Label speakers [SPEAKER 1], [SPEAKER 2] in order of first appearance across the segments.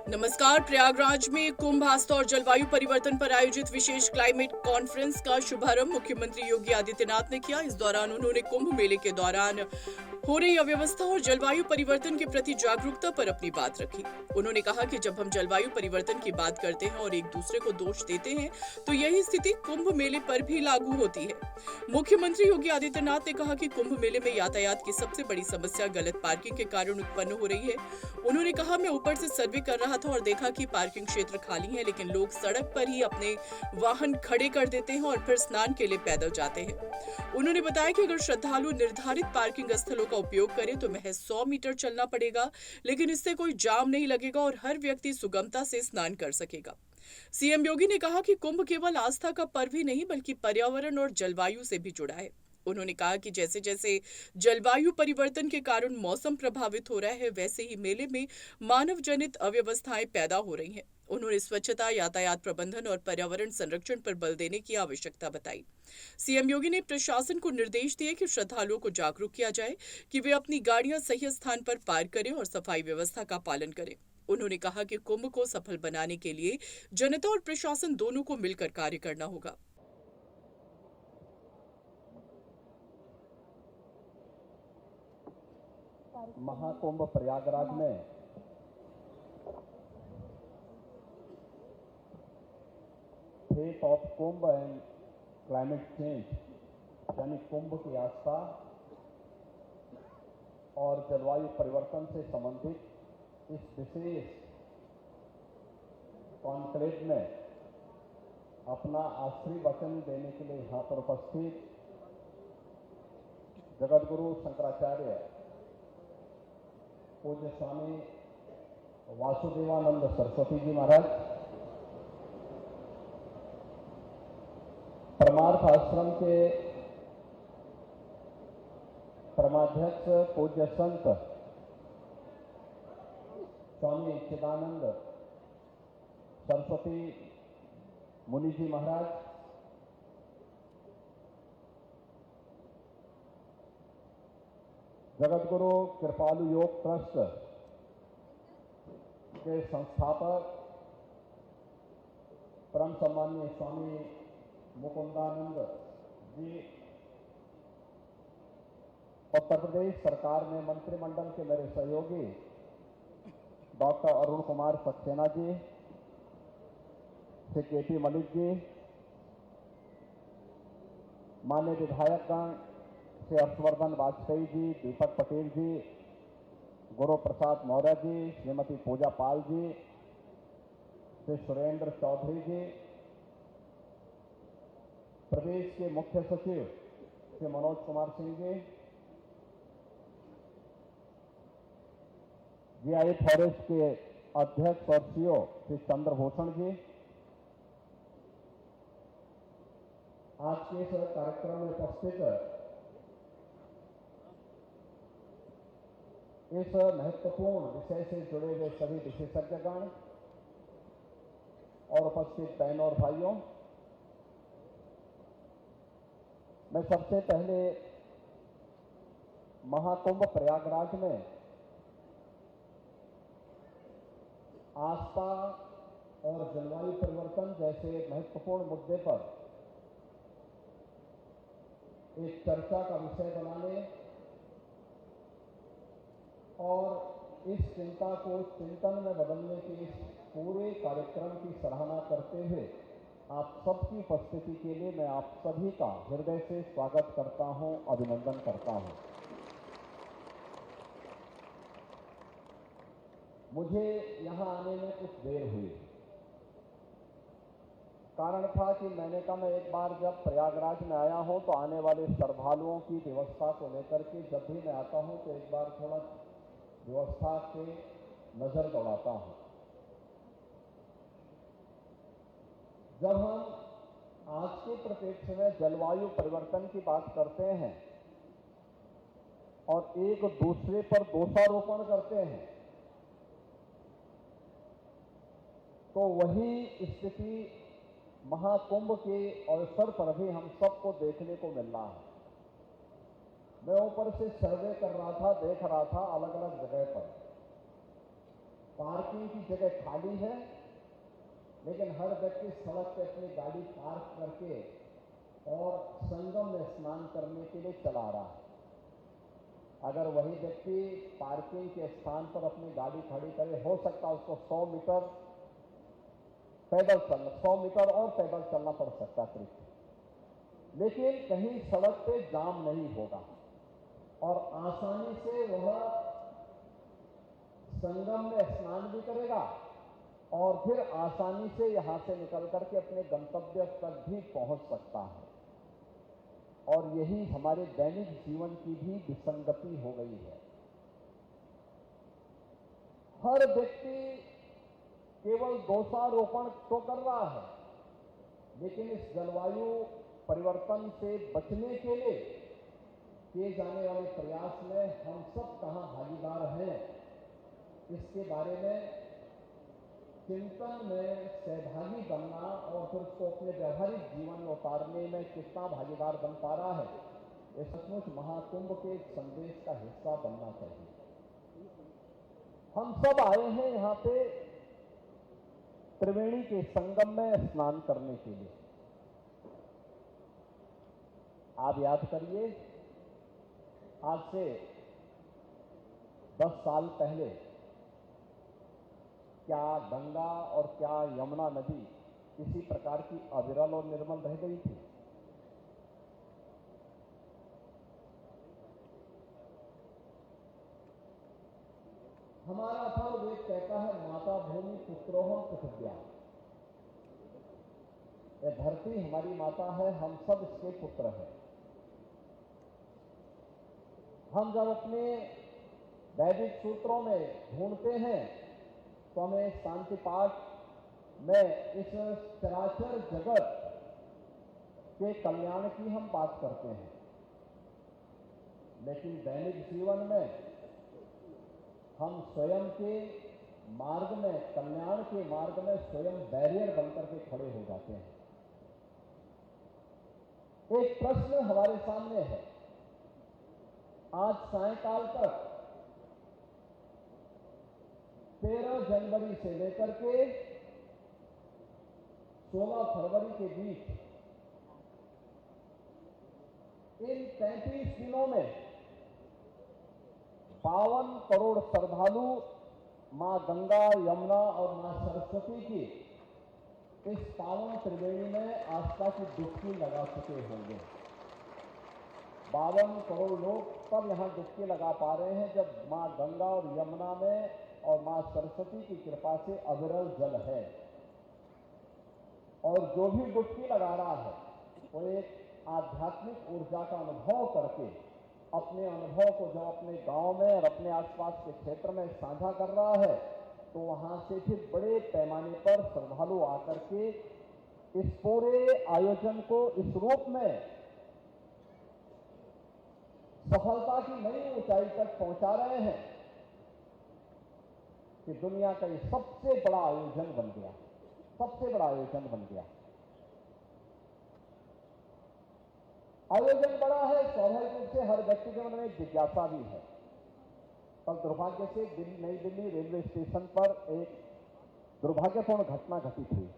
[SPEAKER 1] नमस्कार। प्रयागराज में कुंभ आस्था और जलवायु परिवर्तन पर आयोजित विशेष क्लाइमेट कॉन्फ्रेंस का शुभारंभ मुख्यमंत्री योगी आदित्यनाथ ने किया। इस दौरान उन्होंने कुंभ मेले के दौरान हो रही अव्यवस्था और जलवायु परिवर्तन के प्रति जागरूकता पर अपनी बात रखी। उन्होंने कहा कि जब हम जलवायु परिवर्तन की बात करते हैं और एक दूसरे को दोष देते हैं, तो यही स्थिति कुंभ मेले पर भी लागू होती है। मुख्यमंत्री योगी आदित्यनाथ ने कहा कि कुंभ मेले में यातायात की सबसे बड़ी समस्या गलत पार्किंग के कारण उत्पन्न हो रही है। उन्होंने कहा, मैं ऊपर से सर्वे कर रहा था और देखा कि पार्किंग क्षेत्र खाली है, लेकिन लोग सड़क पर ही अपने वाहन खड़े कर देते हैं और फिर स्नान के लिए पैदल जाते हैं। उन्होंने बताया कि अगर श्रद्धालु निर्धारित पार्किंग स्थलों का उपयोग करें तो महज 100 मीटर चलना पड़ेगा, लेकिन इससे कोई जाम नहीं लगेगा और हर व्यक्ति सुगमता से स्नान कर सकेगा। सीएम योगी ने कहा कि कुंभ केवल आस्था का पर्व ही नहीं बल्कि पर्यावरण और जलवायु से भी जुड़ा है। उन्होंने कहा कि जैसे जैसे जलवायु परिवर्तन के कारण मौसम प्रभावित हो रहा है, वैसे ही मेले में मानव जनित अव्यवस्थाएं पैदा हो रही हैं। उन्होंने स्वच्छता, यातायात प्रबंधन और पर्यावरण संरक्षण पर बल देने की आवश्यकता बताई। सीएम योगी ने प्रशासन को निर्देश दिए कि श्रद्धालुओं को जागरूक किया जाए कि वे अपनी गाड़ियां सही स्थान पर पार्क करें और सफाई व्यवस्था का पालन करें। उन्होंने कहा कि कुंभ को सफल बनाने के लिए जनता और प्रशासन दोनों को मिलकर कार्य करना होगा।
[SPEAKER 2] महाकुंभ प्रयागराज में fate of Kumbh and climate change यानी कुंभ की आस्था और जलवायु परिवर्तन से संबंधित इस विशेष कॉन्क्लेव में अपना आखिरी वचन देने के लिए यहाँ पर उपस्थित जगतगुरु शंकराचार्य पूज्य स्वामी वासुदेवानंद सरस्वती जी महाराज, परमार्थ आश्रम के परमाध्यक्ष पूज्य संत स्वामी चिदानंद सरस्वती मुनि जी महाराज, जगतगुरु कृपालु योग ट्रस्ट के संस्थापक परम सम्मानीय स्वामी मुकुंदानंद जी, उत्तर प्रदेश सरकार में मंत्रिमंडल के मेरे सहयोगी डॉक्टर अरुण कुमार सक्सेना जी, श्री केपी मलिक जी, माननीय विधायकगण श्री हर्षवर्धन वाजपेयी जी, दीपक पटेल जी, गुरु प्रसाद मौर्य जी, श्रीमती पूजा पाल जी, श्री सुरेंद्र चौधरी जी, प्रदेश के मुख्य सचिव श्री मनोज कुमार सिंह जी, जीआई फॉरेस्ट के अध्यक्ष और सीओ श्री चंद्रभूषण जी, आज के इस कार्यक्रम में उपस्थित इस महत्वपूर्ण विषय से जुड़े हुए सभी विशेषज्ञगण और उपस्थित बहनों और भाइयों, मैं सबसे पहले महाकुंभ प्रयागराज में आस्था और जलवायु परिवर्तन जैसे महत्वपूर्ण मुद्दे पर एक चर्चा का विषय बनाने और इस चिंता को चिंतन में बदलने के इस पूरे कार्यक्रम की सराहना करते हुए आप सबकी उपस्थिति के लिए मैं आप सभी का हृदय से स्वागत करता हूं, अभिनंदन करता हूं। मुझे यहां आने में कुछ देर हुई। कारण था कि मैंने कहा मैं एक बार जब प्रयागराज में आया हूं तो आने वाले श्रद्धालुओं की व्यवस्था को लेकर के जब भी मैं आता हूं तो एक बार थोड़ा व्यवस्था पे नजर दौड़ाता हूं। जब हम आज के परिप्रेक्ष्य में जलवायु परिवर्तन की बात करते हैं और एक दूसरे पर दोषारोपण करते हैं, तो वही स्थिति महाकुंभ के अवसर पर भी हम सबको देखने को मिल रहा है। मैं ऊपर से सर्वे कर रहा था, देख रहा था अलग अलग जगह पर, पार्किंग की जगह खाली है, लेकिन हर व्यक्ति सड़क पे अपनी गाड़ी पार्क करके और संगम में स्नान करने के लिए चला रहा है। अगर वही व्यक्ति पार्किंग के स्थान पर अपनी गाड़ी खड़ी करे, हो सकता है उसको 100 मीटर पैदल चलना, 100 मीटर और पैदल चलना पड़ सकता है अतिरिक्त, लेकिन कहीं सड़क पे जाम नहीं होगा और आसानी से वह संगम में स्नान भी करेगा और फिर आसानी से यहां से निकल करके अपने गंतव्य तक भी पहुंच सकता है। और यही हमारे दैनिक जीवन की भी विसंगति हो गई है। हर व्यक्ति केवल दोषारोपण तो कर रहा है, लेकिन इस जलवायु परिवर्तन से बचने के लिए किए जाने वाले प्रयास में हम सब कहां भागीदार हैं, इसके बारे में चिंतन में सहभागी बनना और फिर उसको अपने व्यावहारिक जीवन में उतारने में कितना भागीदार बन पा रहा है, ये सचमुच महाकुंभ के संदेश का हिस्सा बनना चाहिए। हम सब आए हैं यहां पे त्रिवेणी के संगम में स्नान करने के लिए। आप याद करिए, आज से 10 साल पहले क्या गंगा और क्या यमुना नदी इसी प्रकार की अविरल और निर्मल रह गई थी? हमारा अथर्ववेद कहता है, माता भूमि पुत्रोहम पृथिव्या। यह धरती हमारी माता है, हम सब इसके पुत्र हैं। हम जब अपने वैदिक सूत्रों में ढूंढते हैं तो हमें शांति पाठ में इस चराचर जगत के कल्याण की हम बात करते हैं, लेकिन दैनिक जीवन में हम स्वयं के मार्ग में, कल्याण के मार्ग में स्वयं बैरियर बनकर के खड़े हो जाते हैं। एक प्रश्न हमारे सामने है। आज सायंकाल तक 13 जनवरी से लेकर के 16 फरवरी के बीच इन 33 दिनों में 52 करोड़ श्रद्धालु मां गंगा, यमुना और मां सरस्वती की इस पावन त्रिवेणी में आस्था की डुबकी लगा चुके होंगे। 52 करोड़ लोग तब यहां डुबकी लगा पा रहे हैं जब मां गंगा और यमुना में और मां सरस्वती की कृपा से अविरल जल है। और जो भी डुबकी लगा रहा है वो एक आध्यात्मिक ऊर्जा का अनुभव करके अपने अनुभव को जब अपने गांव में और अपने आसपास के क्षेत्र में साझा कर रहा है, तो वहां से फिर बड़े पैमाने पर श्रद्धालु आकर के इस पूरे आयोजन को इस रूप में सफलता की नई ऊंचाई तक पहुंचा रहे हैं कि दुनिया का ये सबसे बड़ा आयोजन बन गया, सबसे बड़ा आयोजन बन गया। आयोजन बड़ा है, स्वाभाविक रूप से हर व्यक्ति के मन में एक जिज्ञासा भी है। कल दुर्भाग्य से नई दिल्ली रेलवे स्टेशन पर एक दुर्भाग्यपूर्ण घटना घटित हुई।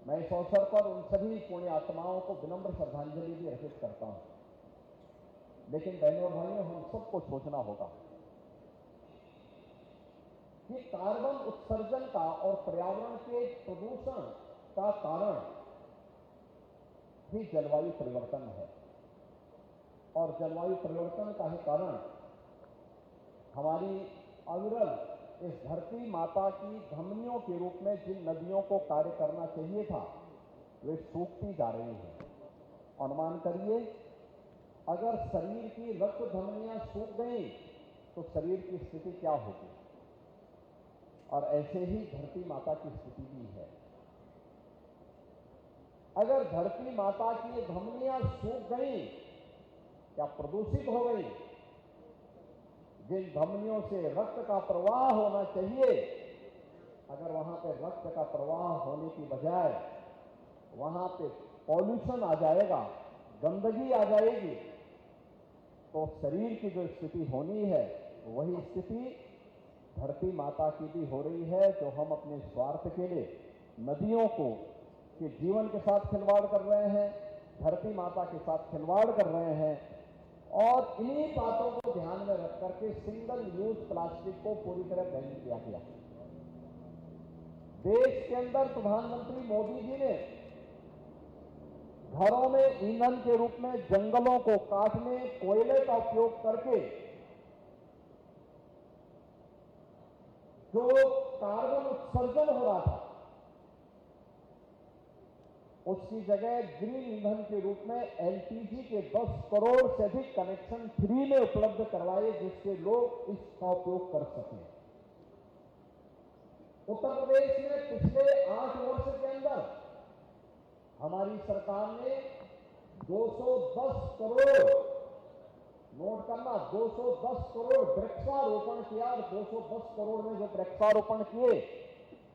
[SPEAKER 2] मैं इस अवसर पर उन सभी पुण्य आत्माओं को विनम्र श्रद्धांजलि भी अर्पित करता हूं, लेकिन बहनों और भाइयों, हम सबको सोचना होगा कि कार्बन उत्सर्जन का और पर्यावरण के प्रदूषण का कारण भी जलवायु परिवर्तन है। और जलवायु परिवर्तन का ही कारण हमारी अविरल इस धरती माता की धमनियों के रूप में जिन नदियों को कार्य करना चाहिए था, वे सूखती जा रही हैं। अनुमान करिए, अगर शरीर की रक्त धमनियां सूख गई तो शरीर की स्थिति क्या होगी? और ऐसे ही धरती माता की स्थिति भी है। अगर धरती माता की धमनियां सूख गई या प्रदूषित हो गई, जिन धमनियों से रक्त का प्रवाह होना चाहिए, अगर वहां पे रक्त का प्रवाह होने की बजाय वहां पे पॉल्यूशन आ जाएगा, गंदगी आ जाएगी, तो शरीर की जो स्थिति होनी है वही स्थिति धरती माता की भी हो रही है, जो हम अपने स्वार्थ के लिए नदियों को के जीवन के साथ खिलवाड़ कर रहे हैं, धरती माता के साथ खिलवाड़ कर रहे हैं। और इन्हीं बातों को ध्यान में रख करके सिंगल यूज प्लास्टिक को पूरी तरह बैन किया गया। देश के अंदर प्रधानमंत्री मोदी जी ने घरों में ईंधन के रूप में जंगलों को काटने, कोयले का उपयोग करके जो कार्बन उत्सर्जन हो रहा था, उसकी जगह ग्रीन ईंधन के रूप में एलपीजी के 10 करोड़ से अधिक कनेक्शन फ्री में उपलब्ध करवाए, जिससे लोग इसका उपयोग कर सकें। उत्तर प्रदेश में पिछले 8 वर्ष के अंदर हमारी सरकार ने 210 करोड़, नोट करना, 210 करोड़ वृक्षारोपण किया। और 210 करोड़ में जो वृक्षारोपण किए,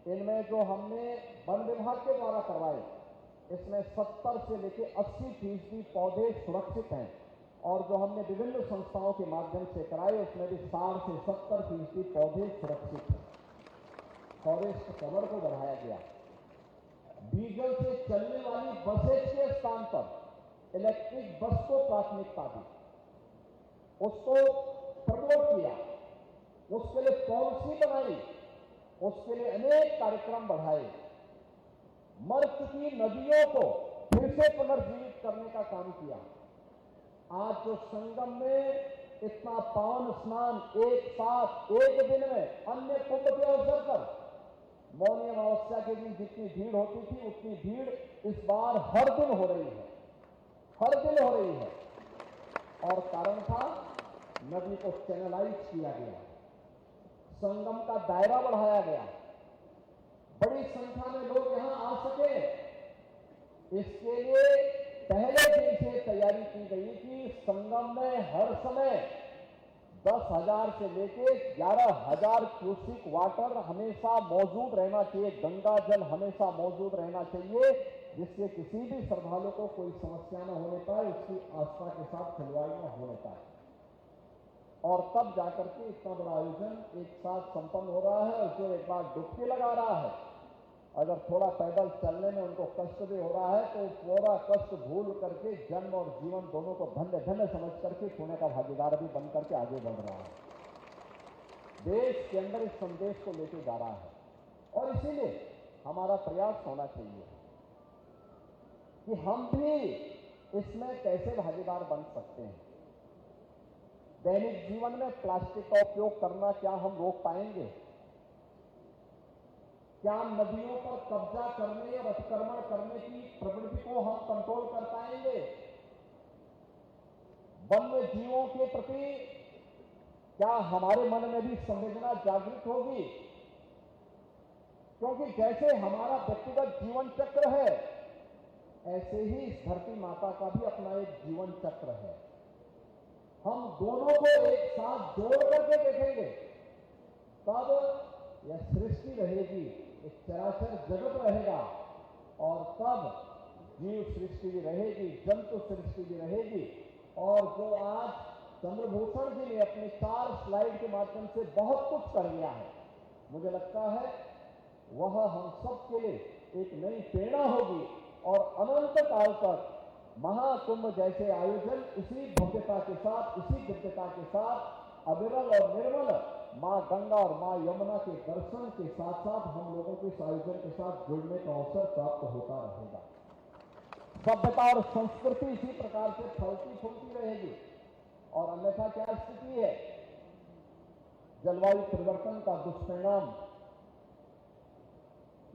[SPEAKER 2] इनमें जो हमने वन विभाग के द्वारा करवाए, इसमें 70 से लेकर 80% पौधे सुरक्षित हैं। और जो हमने विभिन्न संस्थाओं के माध्यम से कराए, उसमें भी 60 से 70% पौधे सुरक्षित हैं। फॉरेस्ट कवर को बढ़ाया गया। डीजल से चलने वाली बसेज के स्थान पर इलेक्ट्रिक बस को प्राथमिकता दी, उसको प्रमोट किया, उसके लिए पॉलिसी बनाई, उसके लिए अनेक कार्यक्रम बढ़ाए। मर चुकी नदियों को फिर से पुनर्जीवित करने का काम किया। आज जो संगम में इतना पावन स्नान एक साथ एक दिन में अन्य कुंभ के अवसर पर मौनी अमावस्या के दिन जितनी भीड़ होती थी, उतनी भीड़ इस बार हर दिन हो रही है, हर दिन हो रही है। और कारण था, नदी को चैनलाइज किया गया, संगम का दायरा बढ़ाया गया, बड़ी संख्या में लोग यहां आ सके। इसके लिए पहले दिन से तैयारी की गई कि संगम में हर समय 10,000 से लेके 11,000 क्यूसिक वाटर हमेशा मौजूद रहना चाहिए, गंगा जल हमेशा मौजूद रहना चाहिए, जिससे किसी भी श्रद्धालु को कोई समस्या न होने पाए, उसकी आस्था के साथ खिलवाड़ न होने पाए। और तब जाकर के इतना बड़ा आयोजन एक साथ संपन्न हो रहा है। और जो एक बार डुबकी लगा रहा है, अगर थोड़ा पैदल चलने में उनको कष्ट भी हो रहा है, तो पूरा कष्ट भूल करके जन्म और जीवन दोनों को धन्य धन्य समझ करके पुण्य का भागीदार भी बन करके आगे बढ़ रहा है। देश के अंदर इस संदेश को लेके जा रहा है। और इसीलिए हमारा प्रयास होना चाहिए कि हम भी इसमें कैसे भागीदार बन सकते हैं। दैनिक जीवन में प्लास्टिक का उपयोग करना क्या हम रोक पाएंगे? क्या नदियों पर कब्जा करने और अतिक्रमण करने की प्रवृत्ति को हम कंट्रोल कर पाएंगे? वन्य जीवों के प्रति क्या हमारे मन में भी संवेदना जागृत होगी? क्योंकि जैसे हमारा व्यक्तिगत जीवन चक्र है, ऐसे ही इस धरती माता का भी अपना एक जीवन चक्र है। हम दोनों को एक साथ जोड़ करके देखेंगे, तब यह सृष्टि रहेगी, एक चराचर जगत रहेगा। और तब जीव सृष्टि भी रहेगी, जंतु सृष्टि भी रहेगी। और जो आज चंद्रभूषण जी ने अपने 4 स्लाइड के माध्यम से बहुत कुछ कर लिया है, मुझे लगता है वह हम सब के लिए एक नई प्रेरणा होगी। और अनंत काल तक महाकुंभ जैसे आयोजन इसी भव्यता के साथ, इसी दिव्यता के साथ, अविरल और निर्मल मां गंगा और मां यमुना के दर्शन के साथ साथ हम लोगों के इस आयोजन के साथ जुड़ने का अवसर प्राप्त होता रहेगा। सभ्यता और संस्कृति इसी प्रकार से फलती फूलती रहेगी। और अन्यथा क्या स्थिति है? जलवायु परिवर्तन का दुष्परिणाम,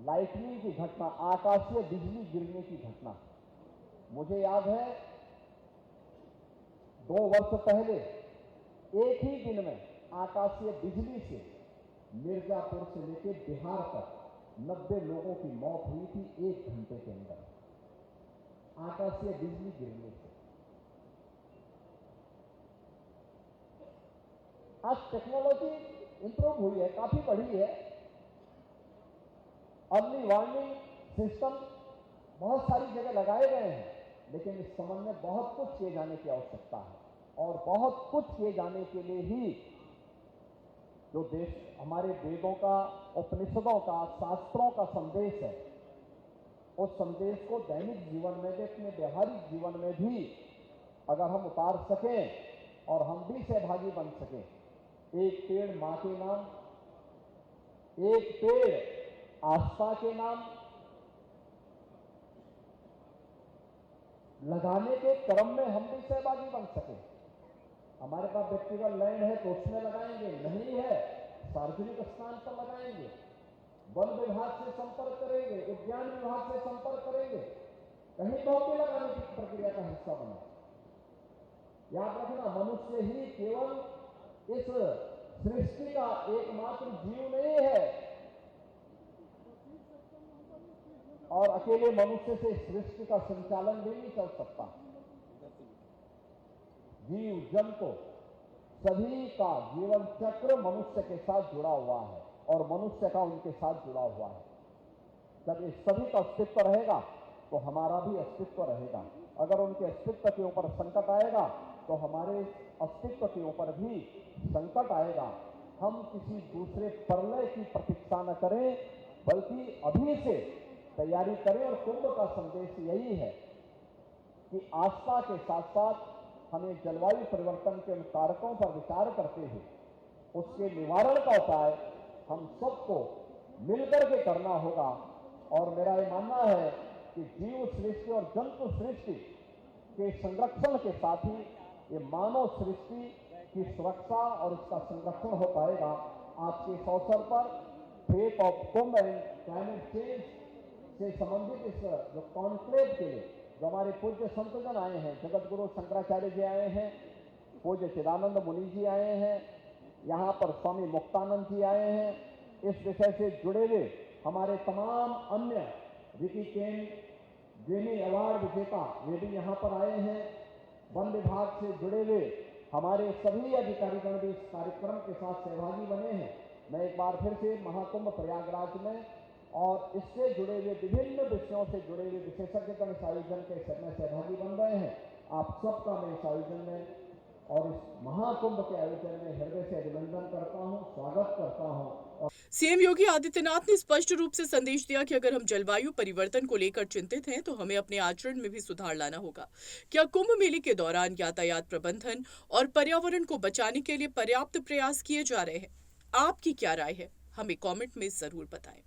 [SPEAKER 2] लाइटनिंग की घटना, आकाशीय बिजली गिरने की घटना। मुझे याद है 2 वर्ष पहले एक ही दिन में आकाशीय बिजली से मिर्जापुर से लेकर बिहार तक 90 लोगों की मौत हुई थी 1 घंटे के अंदर, आकाशीय बिजली गिरने से। आज टेक्नोलॉजी इंप्रूव हुई है, काफी बढ़ी है। अर्ली वार्निंग सिस्टम बहुत सारी जगह लगाए गए हैं, लेकिन इस संबंध में बहुत कुछ किए जाने की आवश्यकता है। और बहुत कुछ किए जाने के लिए ही जो देश हमारे वेदों का, उपनिषदों का, शास्त्रों का संदेश है, उस संदेश को दैनिक जीवन में भी, अपने व्यवहारिक जीवन में भी अगर हम उतार सकें और हम भी सहभागी बन सकें, एक पेड़ मां के नाम, एक पेड़ आस्था के नाम लगाने के क्रम में हम भी सहभागी बन सके। हमारे पास व्यक्तिगत लैंड है तो उसमें लगाएंगे, नहीं है सार्वजनिक स्थान पर लगाएंगे, वन विभाग से संपर्क करेंगे, उद्यान विभाग से संपर्क करेंगे, कहीं पौधे लगाने की प्रक्रिया का हिस्सा बने। याद रखना, मनुष्य ही केवल इस सृष्टि का एकमात्र जीव नहीं है और अकेले मनुष्य से सृष्टि का संचालन भी नहीं चल सकता। जीव जंतु सभी का जीवन चक्र मनुष्य के साथ जुड़ा हुआ है और मनुष्य का उनके साथ जुड़ा हुआ है। जब इस सभी का अस्तित्व रहेगा तो हमारा भी अस्तित्व रहेगा। अगर उनके अस्तित्व के ऊपर संकट आएगा तो हमारे अस्तित्व के ऊपर भी संकट आएगा। हम किसी दूसरे प्रलय की प्रतीक्षा न करें, बल्कि अभी से तैयारी करें। और कुंभ का संदेश यही है कि आस्था के साथ साथ हमें जलवायु परिवर्तन के उन कारकों पर विचार करते हुए उसके निवारण का उपाय हम सबको मिलकर के करना होगा। और मेरा ये मानना है कि जीव सृष्टि और जंतु सृष्टि के संरक्षण के साथ ही ये मानव सृष्टि की सुरक्षा और उसका संरक्षण हो पाएगा। आज के इस अवसर पर faith of Kumbh and climate change से संबंधित इस जो कॉन्क्लेव के लिए जो हमारे पूज्य संतजन आए हैं, जगत गुरु शंकराचार्य जी आए हैं, पूज्य चिदानंद मुनि जी आए हैं, यहाँ पर स्वामी मुक्तानंद जी आए हैं, इस विषय से जुड़े हुए हमारे तमाम अन्य रिकी केन ग्रेमी अवार्ड विजेता वे भी यहाँ पर आए हैं। वन विभाग से जुड़े हुए हमारे सभी अधिकारीगण भी इस कार्यक्रम के साथ सहभागी बने हैं। मैं एक बार फिर से महाकुंभ प्रयागराज में और इससे जुड़े हुए विभिन्न विषयों से जुड़े हुए विशेषज्ञगण इस आयोजन के में सहभागी बन रहे हैं। आप सबका मैं इस आयोजन में और इस महाकुंभ के आयोजन में हृदय से अभिनंदन करता हूं, स्वागत करता हूं।
[SPEAKER 1] सीएम योगी आदित्यनाथ ने स्पष्ट रूप से संदेश दिया कि अगर हम जलवायु परिवर्तन को लेकर चिंतित हैं तो हमें अपने आचरण में भी सुधार लाना होगा। क्या कुंभ मेले के दौरान यातायात प्रबंधन और पर्यावरण को बचाने के लिए पर्याप्त प्रयास किए जा रहे हैं? आपकी क्या राय है? हमें कमेंट में जरूर बताएं।